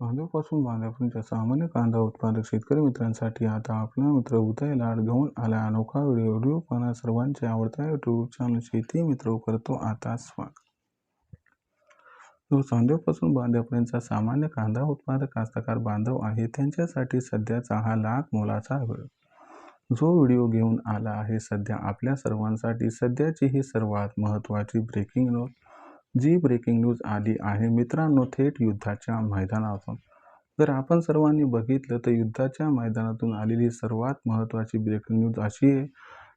कांद्यापासून बांधापर्यंतच्या सामान्य कांदा उत्पादक शेतकरी मित्रांसाठी आता आपला मित्र उदय लाड घेऊन आला अनोखा व्हिडिओ पाहणं सर्वांचे आवडता यूट्यूब चॅनल शेती मित्र करतो आता स्वागत. जो कांद्यापासून बांधापर्यंतचा सामान्य कांदा उत्पादक कास्तकार बांधव आहे त्यांच्यासाठी सध्याचा हा लाख मोलाचा वेळ. जो व्हिडिओ घेऊन आला आहे सध्या आपल्या सर्वांसाठी सध्याची ही सर्वात महत्त्वाची ब्रेकिंग न्यूज. जी ब्रेकिंग न्यूज आली आहे मित्रांनो थेट युद्धाच्या मैदानातून. जर आपण सर्वांनी बघितलं तर युद्धाच्या मैदानातून आलेली सर्वात महत्त्वाची ब्रेकिंग न्यूज अशी आहे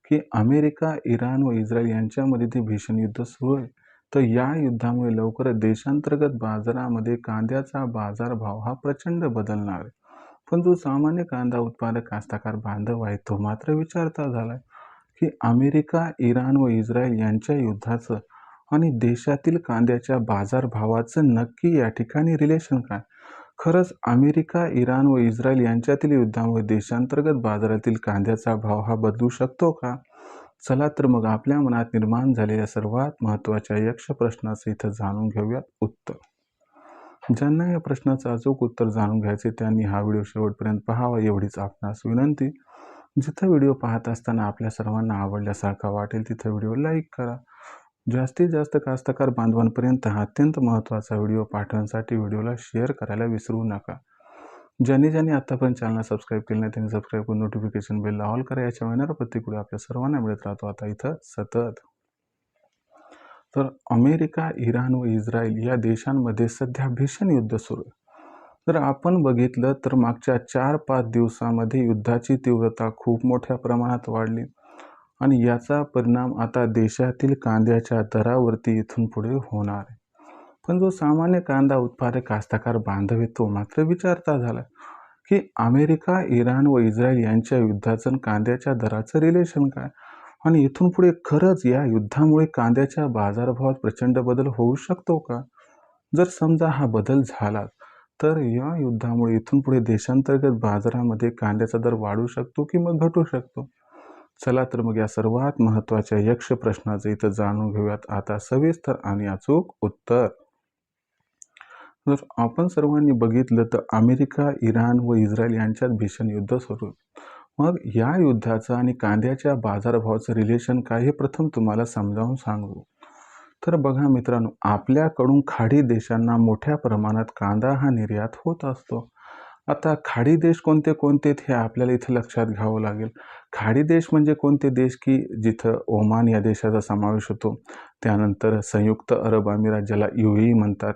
की अमेरिका, इराण व इस्रायल यांच्यामध्ये ते भीषण युद्ध सुरू आहे. तर या युद्धामुळे लवकरच देशांतर्गत बाजारामध्ये कांद्याचा बाजारभाव हा प्रचंड बदलणार आहे. पण जो सामान्य कांदा उत्पादक कास्तकार बांधव आहे तो मात्र विचारता झालाय की अमेरिका, इराण व इस्रायल यांच्या युद्धाचं आणि देशातील कांद्याच्या बाजारभावाचं नक्की या ठिकाणी रिलेशन काय? खरंच अमेरिका, इराण व इस्रायल यांच्यातील युद्धामुळे देशांतर्गत बाजारातील कांद्याचा भाव हा बदलू शकतो का? चला तर मग आपल्या मनात निर्माण झालेल्या सर्वात महत्त्वाच्या यक्ष प्रश्नाचं इथं जाणून घेऊयात उत्तर. ज्यांना या प्रश्नाचं अचूक उत्तर जाणून घ्यायचे त्यांनी हा व्हिडिओ शेवटपर्यंत पाहावा एवढीच आपणास विनंती. जिथं व्हिडिओ पाहत असताना आपल्या सर्वांना आवडल्यासारखा वाटेल तिथं व्हिडिओ लाईक करा. जास्तीत जास्त कास्तकार बांधवांपर्यंत हा अत्यंत महत्त्वाचा व्हिडिओ पाठवण्यासाठी व्हिडिओला शेअर करायला विसरू नका. ज्यांनी आतापर्यंत चॅनल सबस्क्राईब केलं नाही त्यांनी सबस्क्राईब करून नोटिफिकेशन बेल ऑल करा. याच्या येणारा प्रत्येक व्हिडिओ आपल्या सर्वांना मिळत राहतो आता इथं सतत. तर अमेरिका, इराण व इस्रायल या देशांमध्ये सध्या भीषण युद्ध सुरू आहे. जर आपण बघितलं तर मागच्या 4-5 दिवसामध्ये युद्धाची तीव्रता खूप मोठ्या प्रमाणात वाढली आणि याचा परिणाम आता देशातील कांद्याच्या दरावरती इथून पुढे होणार आहे. पण जो सामान्य कांदा उत्पादक कास्तकार बांधव आहे तो मात्र विचारता झाला की अमेरिका, इराण व इस्रायल यांच्या युद्धाचं कांद्याच्या दराचं रिलेशन काय? आणि इथून पुढे खरंच या युद्धामुळे कांद्याच्या बाजारभावात प्रचंड बदल होऊ शकतो का? जर समजा हा बदल झाला तर या युद्धामुळे इथून पुढे देशांतर्गत बाजारामध्ये कांद्याचा दर वाढू शकतो की मग घटू शकतो? चला तर मग या सर्वात महत्त्वाच्या यक्ष प्रश्नाचं इथं जाणून घेऊयात आता सविस्तर आणि अचूक उत्तर. जर आपण सर्वांनी बघितलं तर अमेरिका, इराण व इस्रायल यांच्यात भीषण युद्ध सुरू आहे. मग या युद्धाचं आणि कांद्याच्या बाजारभावाचं रिलेशन काय हे प्रथम तुम्हाला समजावून सांगू. तर बघा मित्रांनो, आपल्याकडून खाडी देशांना मोठ्या प्रमाणात कांदा हा निर्यात होत असतो. आता खाडी देश कोणते कोणते हे आपल्याला इथे लक्षात घ्यावं लागेल. खाडी देश म्हणजे कोणते देश की जिथं ओमान या देशाचा समावेश होतो. त्यानंतर संयुक्त अरब अमिरात ज्याला UAE म्हणतात.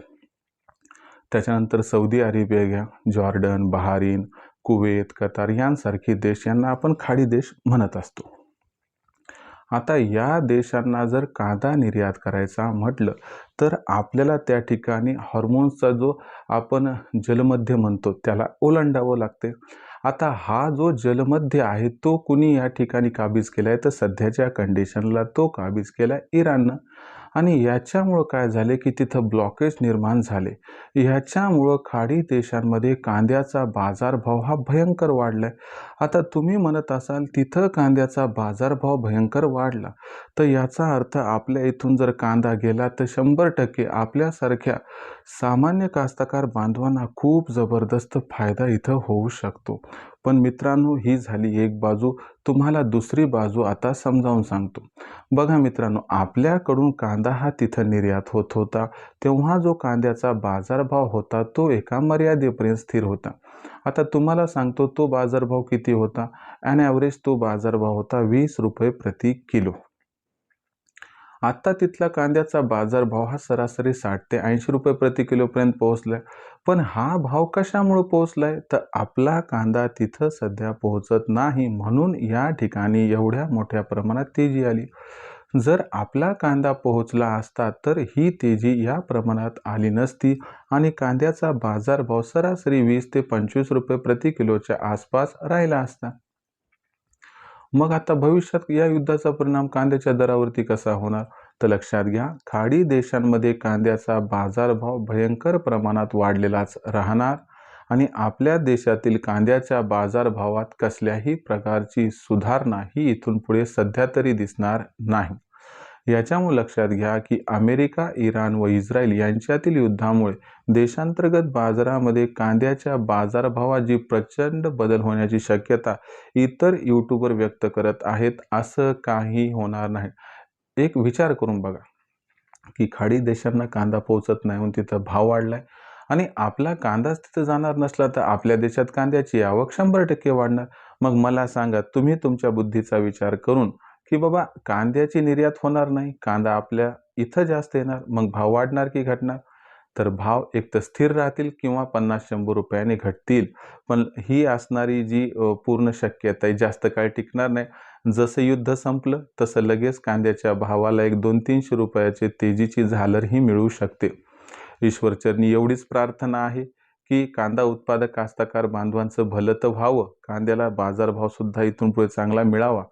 त्याच्यानंतर सौदी अरेबिया घ्या, जॉर्डन, बहारीन, कुवेत, कतार यांसारखे देश यांना आपण खाडी देश म्हणत असतो. आता या देशांना जर कांदा निर्यात करायचा म्हटलं तर आपल्याला त्या ठिकाणी हॉर्मोन्सचा जो आपण जलमध्य म्हणतो त्याला ओलांडावं लागते. आता हा जो जलमध्य आहे तो कुणी या ठिकाणी काबीज केला आहे तर सध्याच्या कंडिशनला तो काबीज केला आहे इराणनं. आणि याच्यामुळं काय झाले की तिथं ब्लॉकेज निर्माण झाले. ह्याच्यामुळं खाडी देशांमध्ये कांद्याचा बाजारभाव हा भयंकर वाढलाय. आता तुम्ही म्हणत असाल तिथं कांद्याचा बाजारभाव भयंकर वाढला तर याचा अर्थ आपल्या इथून जर कांदा गेला तर 100% आपल्यासारख्या सामान्य कास्तकार बांधवांना खूप जबरदस्त फायदा इथं होऊ शकतो. पण मित्रांनो ही झाली एक बाजू. तुम्हाला दुसरी बाजू आता समजावून सांगतो. बघा मित्रांनो, आपल्याकडून कांदा हा तिथं निर्यात होत होता तेव्हा जो कांद्याचा बाजारभाव होता तो एका मर्यादेपर्यंत स्थिर होता. आता तुम्हाला सांगतो तो बाजारभाव किती होता. ॲन ॲव्हरेज तो बाजारभाव होता 20 रुपये प्रति किलो. आता तिथला कांद्याचा बाजारभाव हा सरासरी 60 ते 80 रुपये प्रति किलोपर्यंत पोहोचलाय. पण हा भाव कशामुळे पोहोचलाय तर आपला कांदा तिथं सध्या पोहोचत नाही म्हणून या ठिकाणी एवढ्या मोठ्या प्रमाणात तेजी आली. जर आपला कांदा पोहोचला असता तर ही तेजी या प्रमाणात आली नसती आणि कांद्याचा बाजारभाव सरासरी 20 ते 25 रुपये प्रति किलोच्या आसपास राहिला असता. मग आता भविष्यात या युद्धाचा परिणाम कांद्याच्या दरावरती कसा होणार तर लक्षात घ्या, खाडी देशांमध्ये कांद्याचा बाजारभाव भयंकर प्रमाणात वाढलेलाच राहणार आणि आपल्या देशातील कांद्याच्या बाजारभावात कसल्याही प्रकारची सुधारणा ही इथून पुढे सध्या तरी दिसणार नाही. याच्यामुळे लक्षात घ्या की अमेरिका, इराण व इस्रायल यांच्यातील युद्धामुळे देशांतर्गत बाजारामध्ये कांद्याच्या बाजारभावात जी प्रचंड बदल होण्याची शक्यता इतर यूट्यूबर व्यक्त करत आहेत. असं काही होणार नाही. एक विचार करून बघा की खाडी देशांना कांदा पोहोचत नाही म्हणून तिथं भाव वाढलाय आणि आपला कांदाच तिथं जाणार नसला तर आपल्या देशात कांद्याची आवक 100% वाढणार. मग मला सांगा, तुम्ही तुमच्या बुद्धीचा विचार करून की बाबा कांद्याची निर्यात होणार नाही, कांदा आपल्या इथं जास्त येणार, मग भाव वाढणार की घटणार? तर भाव एक तर स्थिर राहतील किंवा 50-100 रुपयाने घटतील. पण ही असणारी जी पूर्ण शक्यता आहे, जास्त काळ टिकणार नाही. जसं युद्ध संपलं तसं लगेच कांद्याच्या भावाला एक 200-300 रुपयाची तेजीची झालरही मिळू शकते. ईश्वरचरणी एवढीच प्रार्थना आहे की कांदा उत्पादक कास्तकार बांधवांचं भलं तर व्हावं, कांद्याला बाजारभाव सुद्धा इथून पुढे चांगला मिळावा.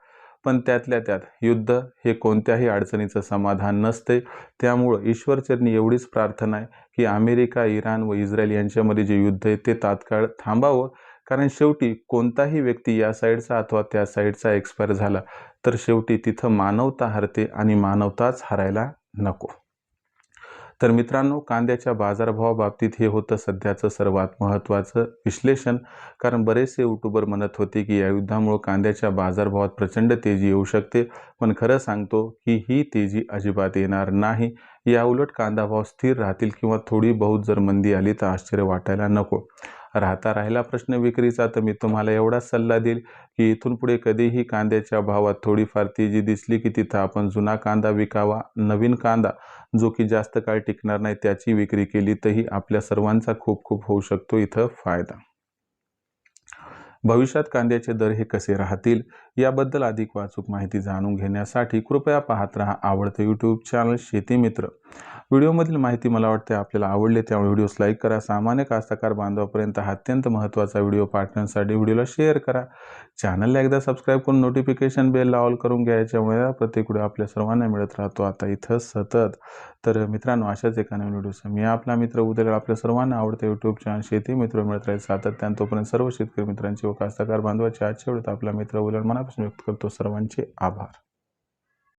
पण त्यातल्या त्यात युद्ध हे कोणत्याही अडचणीचं समाधान नसते. त्यामुळं ईश्वरचरणी एवढीच प्रार्थना आहे की अमेरिका, इराण व इस्रायल यांच्यामध्ये जे युद्ध आहे ते तात्काळ थांबावं. कारण शेवटी कोणताही व्यक्ती या साईडचा अथवा त्या साईडचा एक्सपायर झाला तर शेवटी तिथं मानवता हरते आणि मानवताच हरायला नको. तर मित्रांनो, कांद्याच्या बाजारभावाबाबतीत हे होतं सध्याचं सर्वात महत्त्वाचं विश्लेषण. कारण बरेचसे यूट्यूबर म्हणत होते की या युद्धामुळे कांद्याच्या बाजारभावात प्रचंड तेजी येऊ शकते. पण खरं सांगतो की ही तेजी अजिबात येणार नाही. याउलट कांदा भाव स्थिर राहतील किंवा थोडी बहुत जर मंदी आली तर आश्चर्य वाटायला नको. राहिला प्रश्न विक्रीचा, तर मी तुम्हाला एवढाच सल्ला देईल की इथून पुढे कधीही कांद्याच्या भावात थोडीफार तेजी दिसली की तिथं आपण जुना कांदा विकावा. नवीन कांदा जो की जास्त काळ टिकणार नाही त्याची विक्री केली तरी आपल्या सर्वांचा खूप खूप होऊ शकतो इथं फायदा. भविष्यात कांद्याचे दर हे कसे राहतील याबद्दल अधिक अचूक माहिती जाणून घेण्यासाठी कृपया पाहत राहा आवडतं यूट्यूब चॅनल शेती मित्र. व्हिडिओमधील माहिती मला वाटते आपल्याला आवडली, त्यामुळे व्हिडिओस लाईक करा. सामान्य कास्तकार बांधवापर्यंत हा अत्यंत महत्त्वाचा व्हिडिओ पाठवण्यासाठी व्हिडिओला शेअर करा. चॅनलला एकदा सबस्क्राईब करून नोटिफिकेशन बेल ऑल करून घ्या. याच्यामुळे प्रत्येक व्हिडिओ आपल्या सर्वांना मिळत राहतो आता इथं सतत. तर मित्रांनो, अशाच एका नवीन व्हिडिओसह मी आपला मित्र उद्या आपल्या सर्वांना आवडतं यूट्यूब चॅनल शेती मित्र मिळत राहील सातत्याने. तोपर्यंत सर्व शेतकरी मित्रांची व कास्तकार बांधवांची आजच्या वेळेत आपला मित्र उद्या मनापासून व्यक्त करतो. सर्वांचे आभार.